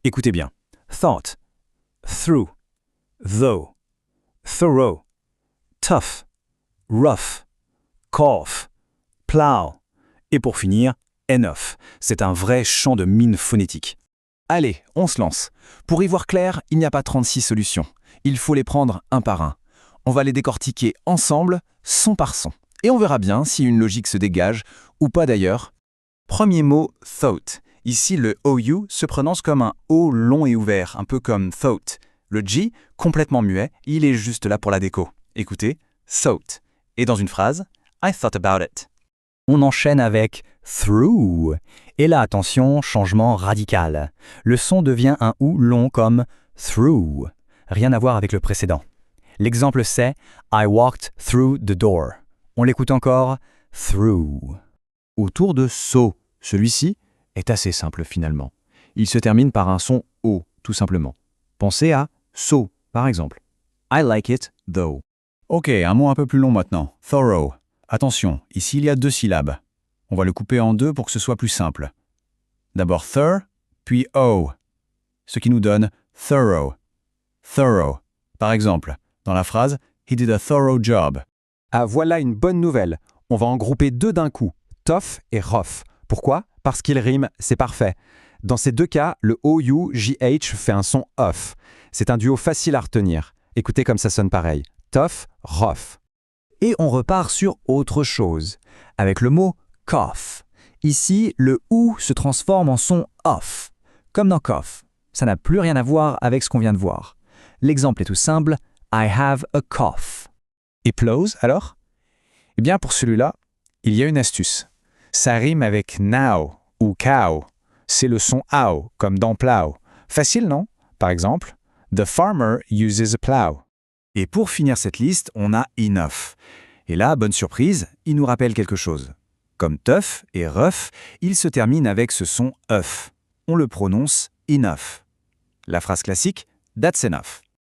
Écoutez bien. Thought, through, though, thorough, tough, rough, cough, plow. Et pour finir, enough. C'est un vrai chant de mine phonétique. Allez, on se lance. Pour y voir clair, il n'y a pas 36 solutions. Il faut les prendre un par un. On va les décortiquer ensemble, son par son. Et on verra bien si une logique se dégage, ou pas d'ailleurs. Premier mot, thought. Ici, le OU se prononce comme un O long et ouvert, un peu comme thought. Le G, complètement muet, il est juste là pour la déco. Écoutez, thought. Et dans une phrase, I thought about it. On enchaîne avec through. Et là, attention, changement radical. Le son devient un OU long comme through. Rien à voir avec le précédent. L'exemple c'est I walked through the door. On l'écoute encore through. Autour de so, celui-ci est assez simple finalement. Il se termine par un son O, tout simplement. Pensez à so, par exemple. I like it, though. Ok, un mot un peu plus long maintenant. Thorough. Attention, ici il y a 2 syllabes. On va le couper en 2 pour que ce soit plus simple. D'abord thir, puis o, ce qui nous donne thorough. Thorough. Par exemple, dans la phrase « He did a thorough job ». Ah, voilà une bonne nouvelle. On va en grouper 2 d'un coup, tough et rough. Pourquoi? Parce qu'ils riment, c'est parfait. Dans ces 2 cas, le OU-JH fait un son off. C'est un duo facile à retenir. Écoutez comme ça sonne pareil. Tough, rough. Et on repart sur autre chose, avec le mot cough. Ici, le OU se transforme en son off, comme dans cough. Ça n'a plus rien à voir avec ce qu'on vient de voir. L'exemple est tout simple, I have a cough. Et plows, alors? Eh bien, pour celui-là, il y a une astuce. Ça rime avec now ou cow. C'est le son ow, comme dans plow. Facile, non? Par exemple, The farmer uses a plow. Et pour finir cette liste, on a enough. Et là, bonne surprise, il nous rappelle quelque chose. Comme tough et rough, il se termine avec ce son euf. On le prononce enough. La phrase classique, that's enough.